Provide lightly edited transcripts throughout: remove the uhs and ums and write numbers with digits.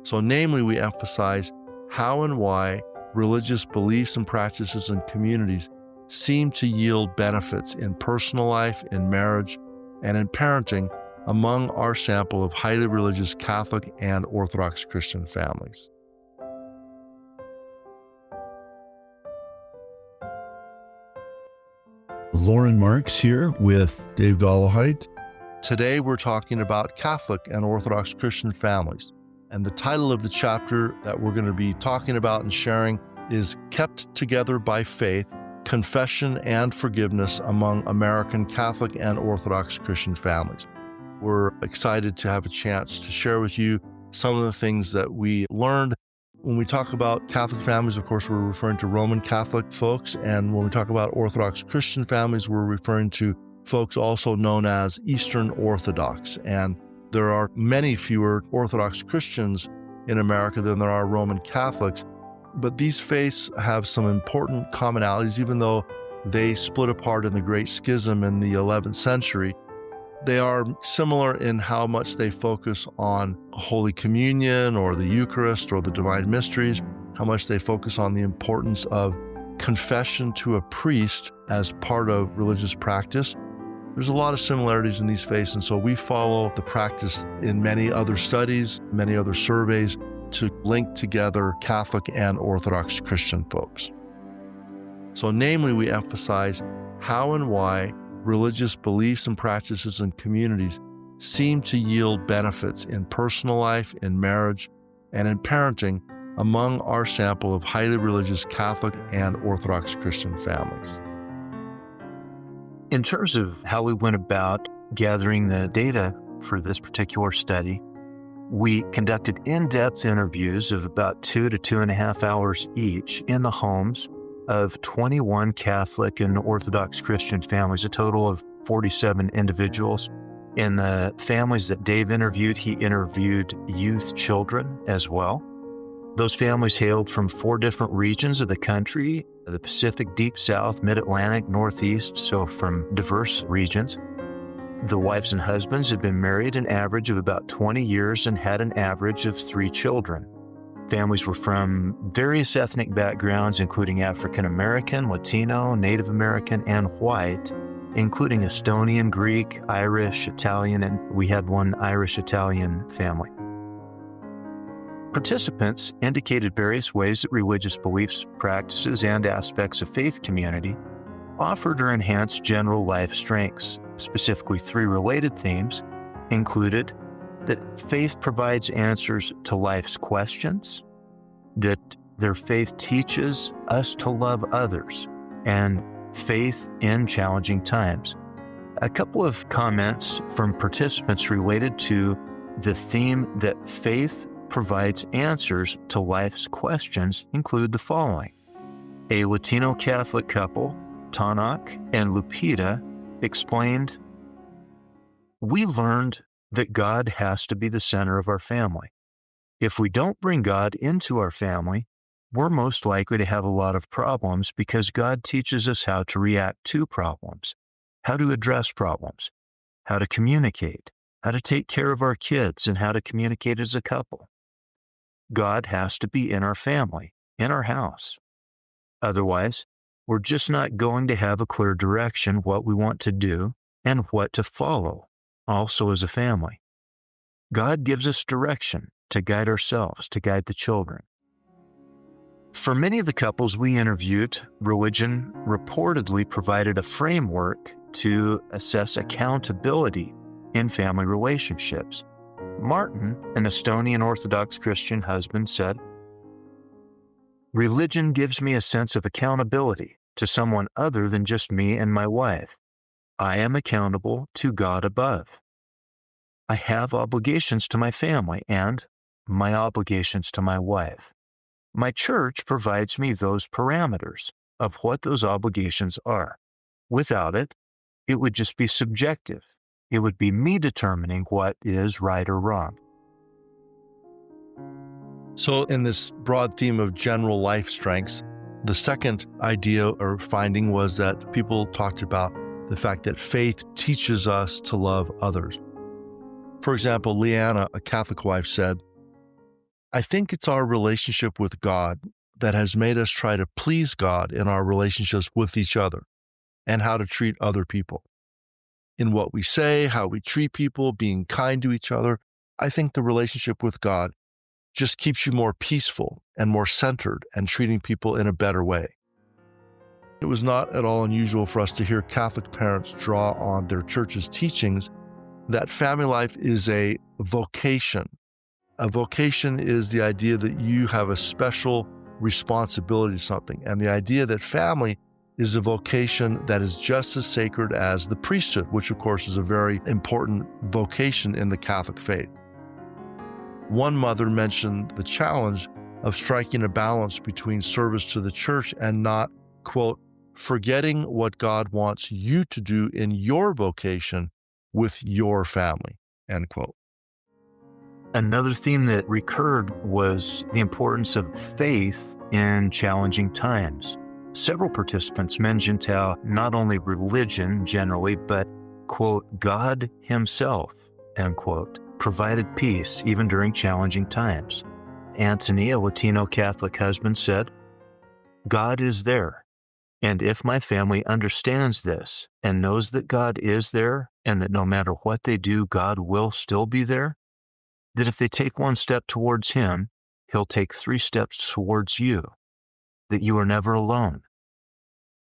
So namely, we emphasize how and why religious beliefs and practices and communities seem to yield benefits in personal life, in marriage, and in parenting among our sample of highly religious Catholic and Orthodox Christian families. Lauren Marks here with Dave Dollahite. Today we're talking about Catholic and Orthodox Christian families. And the title of the chapter that we're going to be talking about and sharing is Kept Together by Faith, Confession and Forgiveness Among American Catholic and Orthodox Christian Families. We're excited to have a chance to share with you some of the things that we learned. When we talk about Catholic families, of course, we're referring to Roman Catholic folks. And when we talk about Orthodox Christian families, we're referring to folks also known as Eastern Orthodox. And there are many fewer Orthodox Christians in America than there are Roman Catholics. But these faiths have some important commonalities, even though they split apart in the Great Schism in the 11th century. They are similar in how much they focus on Holy Communion or the Eucharist or the Divine Mysteries, how much they focus on the importance of confession to a priest as part of religious practice. There's a lot of similarities in these faiths, and so we follow the practice in many other studies, many other surveys to link together Catholic and Orthodox Christian folks. So namely, we emphasize how and why religious beliefs and practices and communities seem to yield benefits in personal life, in marriage, and in parenting among our sample of highly religious Catholic and Orthodox Christian families. In terms of how we went about gathering the data for this particular study, we conducted in-depth interviews of about 2 to 2.5 hours each in the homes of 21 Catholic and Orthodox Christian families, a total of 47 individuals. In the families that Dave interviewed, he interviewed youth children as well. Those families hailed from 4 different regions of the country: the Pacific, Deep South, Mid-Atlantic, Northeast, so from diverse regions. The wives and husbands had been married an average of about 20 years and had an average of 3 children. Families were from various ethnic backgrounds, including African American, Latino, Native American, and white, including Estonian, Greek, Irish, Italian, and we had one Irish-Italian family. Participants indicated various ways that religious beliefs, practices, and aspects of faith community offered or enhanced general life strengths. Specifically, 3 related themes included that faith provides answers to life's questions, that their faith teaches us to love others, and faith in challenging times. A couple of comments from participants related to the theme that faith provides answers to life's questions include the following. A Latino Catholic couple, Tanak and Lupita, explained, "We learned that God has to be the center of our family. If we don't bring God into our family, we're most likely to have a lot of problems because God teaches us how to react to problems, how to address problems, how to communicate, how to take care of our kids, and how to communicate as a couple. God has to be in our family, in our house. Otherwise, we're just not going to have a clear direction what we want to do and what to follow, also as a family. God gives us direction to guide ourselves, to guide the children." For many of the couples we interviewed, religion reportedly provided a framework to assess accountability in family relationships. Martin, an Estonian Orthodox Christian husband, said, "Religion gives me a sense of accountability to someone other than just me and my wife. I am accountable to God above. I have obligations to my family and my obligations to my wife. My church provides me those parameters of what those obligations are. Without it, it would just be subjective. It would be me determining what is right or wrong." So in this broad theme of general life strengths, the second idea or finding was that people talked about the fact that faith teaches us to love others. For example, Leanna, a Catholic wife, said, I think it's our relationship with God that has made us try to please God in our relationships with each other and how to treat other people. In what we say, how we treat people, being kind to each other, I think the relationship with God just keeps you more peaceful and more centered and treating people in a better way. It was not at all unusual for us to hear Catholic parents draw on their church's teachings that family life is a vocation. A vocation is the idea that you have a special responsibility to something, and the idea that family is a vocation that is just as sacred as the priesthood, which of course is a very important vocation in the Catholic faith. One mother mentioned the challenge of striking a balance between service to the church and not, quote, forgetting what God wants you to do in your vocation with your family, end quote. Another theme that recurred was the importance of faith in challenging times. Several participants mentioned how not only religion generally, but, quote, God himself, end quote, provided peace even during challenging times. Anthony, a Latino Catholic husband, said, God is there. And if my family understands this and knows that God is there and that no matter what they do, God will still be there, that if they take one step towards him, he'll take 3 steps towards you, that you are never alone.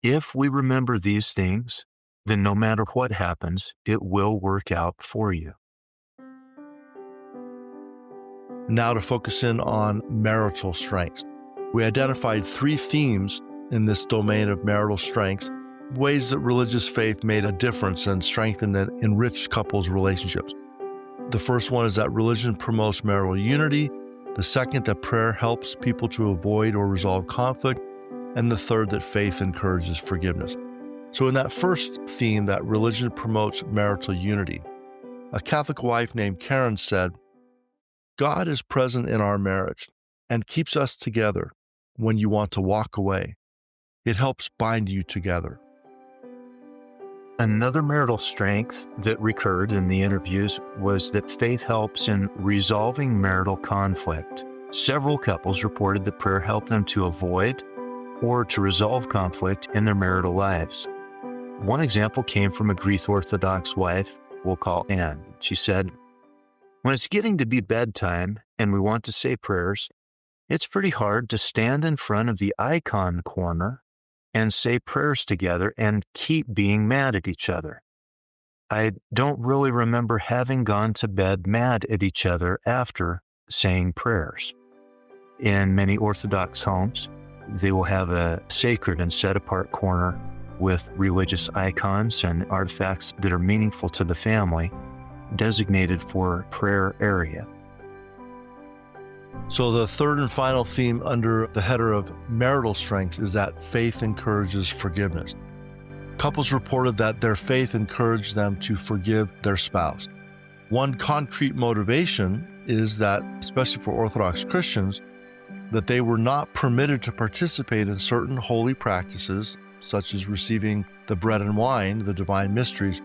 If we remember these things, then no matter what happens, it will work out for you. Now to focus in on marital strengths. We identified 3 themes in this domain of marital strengths, ways that religious faith made a difference and strengthened and enriched couples' relationships. The first one is that religion promotes marital unity. The second, that prayer helps people to avoid or resolve conflict. And the third, that faith encourages forgiveness. So in that first theme, that religion promotes marital unity, a Catholic wife named Karen said, God is present in our marriage and keeps us together when you want to walk away. It helps bind you together. Another marital strength that recurred in the interviews was that faith helps in resolving marital conflict. Several couples reported that prayer helped them to avoid or to resolve conflict in their marital lives. One example came from a Greek Orthodox wife we'll call Anne. She said, when it's getting to be bedtime and we want to say prayers, it's pretty hard to stand in front of the icon corner and say prayers together and keep being mad at each other. I don't really remember having gone to bed mad at each other after saying prayers. In many Orthodox homes, they will have a sacred and set-apart corner with religious icons and artifacts that are meaningful to the family, designated for prayer area. So the third and final theme under the header of marital strengths is that faith encourages forgiveness. Couples reported that their faith encouraged them to forgive their spouse. One concrete motivation is that, especially for Orthodox Christians, that they were not permitted to participate in certain holy practices, such as receiving the bread and wine, the divine mysteries,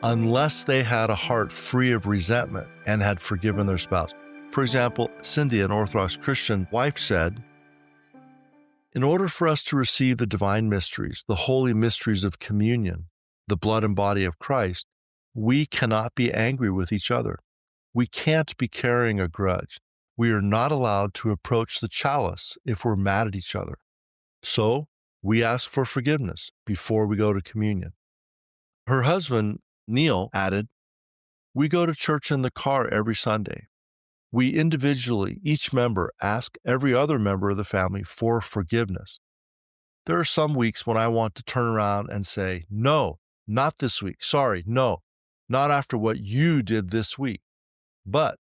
unless they had a heart free of resentment and had forgiven their spouse. For example, Cindy, an Orthodox Christian wife, said, in order for us to receive the divine mysteries, the holy mysteries of communion, the blood and body of Christ, we cannot be angry with each other. We can't be carrying a grudge. We are not allowed to approach the chalice if we're mad at each other. So we ask for forgiveness before we go to communion. Her husband, Neil, added, we go to church in the car every Sunday. We individually, each member, ask every other member of the family for forgiveness. There are some weeks when I want to turn around and say, no, not this week. Sorry, no, not after what you did this week. But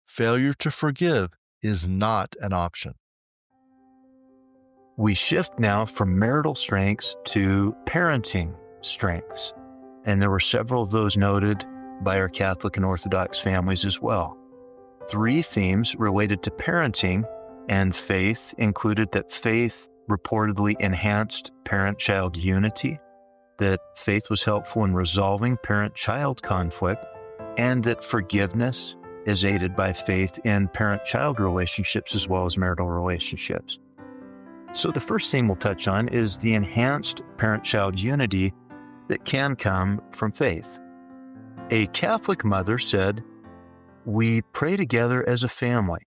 failure to forgive is not an option. We shift now from marital strengths to parenting strengths. And there were several of those noted by our Catholic and Orthodox families as well. 3 themes related to parenting and faith included that faith reportedly enhanced parent-child unity, that faith was helpful in resolving parent-child conflict, and that forgiveness is aided by faith in parent-child relationships as well as marital relationships. So the first thing we'll touch on is the enhanced parent-child unity that can come from faith. A Catholic mother said, "We pray together as a family.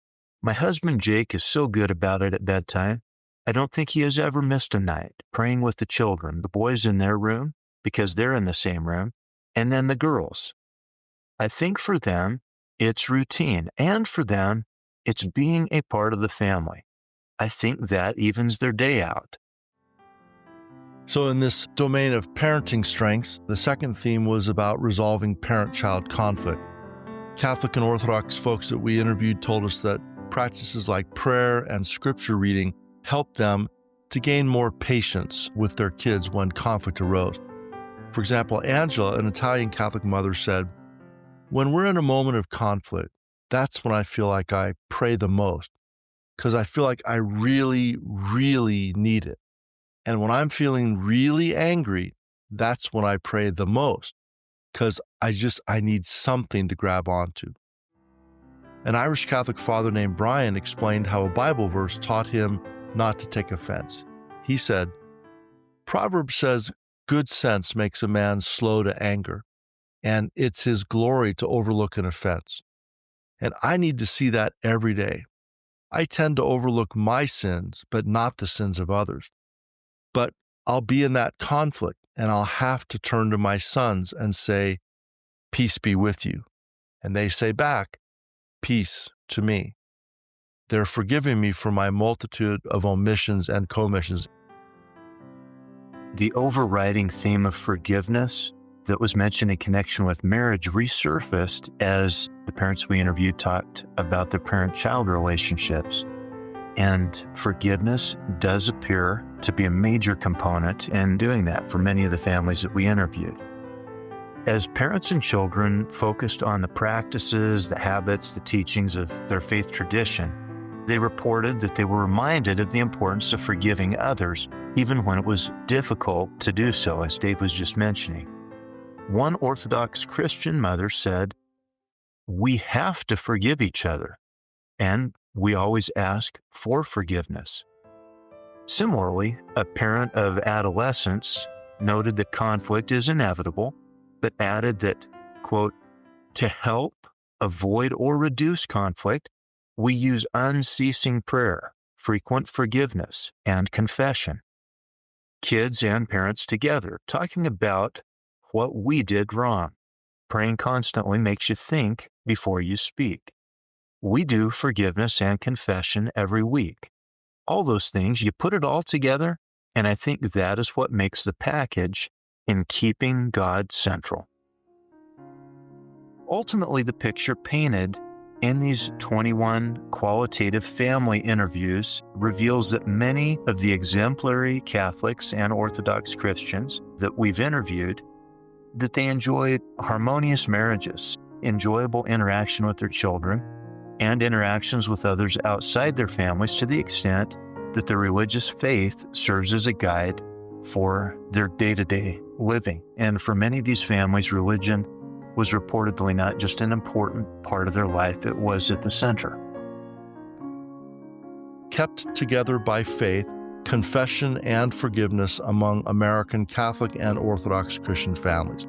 My husband Jake is so good about it at bedtime. I don't think he has ever missed a night praying with the children, the boys in their room, because they're in the same room, and then the girls. I think for them, it's routine, and for them, it's being a part of the family. I think that evens their day out." So in this domain of parenting strengths, the second theme was about resolving parent-child conflict. Catholic and Orthodox folks that we interviewed told us that practices like prayer and scripture reading helped them to gain more patience with their kids when conflict arose. For example, Angela, an Italian Catholic mother, said, "When we're in a moment of conflict, that's when I feel like I pray the most, because I feel like I really, really need it. And when I'm feeling really angry, that's when I pray the most, because I need something to grab onto." An Irish Catholic father named Brian explained how a Bible verse taught him not to take offense. He said, "Proverbs says, good sense makes a man slow to anger, and it's his glory to overlook an offense. And I need to see that every day. I tend to overlook my sins, but not the sins of others. But I'll be in that conflict, and I'll have to turn to my sons and say, 'Peace be with you.' And they say back, 'Peace to me.' They're forgiving me for my multitude of omissions and commissions." The overriding theme of forgiveness that was mentioned in connection with marriage resurfaced as the parents we interviewed talked about their parent-child relationships. And forgiveness does appear to be a major component in doing that for many of the families that we interviewed. As parents and children focused on the practices, the habits, the teachings of their faith tradition, they reported that they were reminded of the importance of forgiving others, even when it was difficult to do so, as Dave was just mentioning. One Orthodox Christian mother said, "We have to forgive each other, and we always ask for forgiveness." Similarly, a parent of adolescents noted that conflict is inevitable, but added that, quote, "To help avoid or reduce conflict, we use unceasing prayer, frequent forgiveness, and confession. Kids and parents together, talking about what we did wrong. Praying constantly makes you think before you speak. We do forgiveness and confession every week. All those things, you put it all together, and I think that is what makes the package in keeping God central." Ultimately, the picture painted in these 21 qualitative family interviews reveals that many of the exemplary Catholics and Orthodox Christians that we've interviewed, that they enjoyed harmonious marriages, enjoyable interaction with their children, and interactions with others outside their families to the extent that their religious faith serves as a guide for their day-to-day living. And for many of these families, religion was reportedly not just an important part of their life, it was at the center. Kept together by faith, confession and forgiveness among American Catholic and Orthodox Christian families.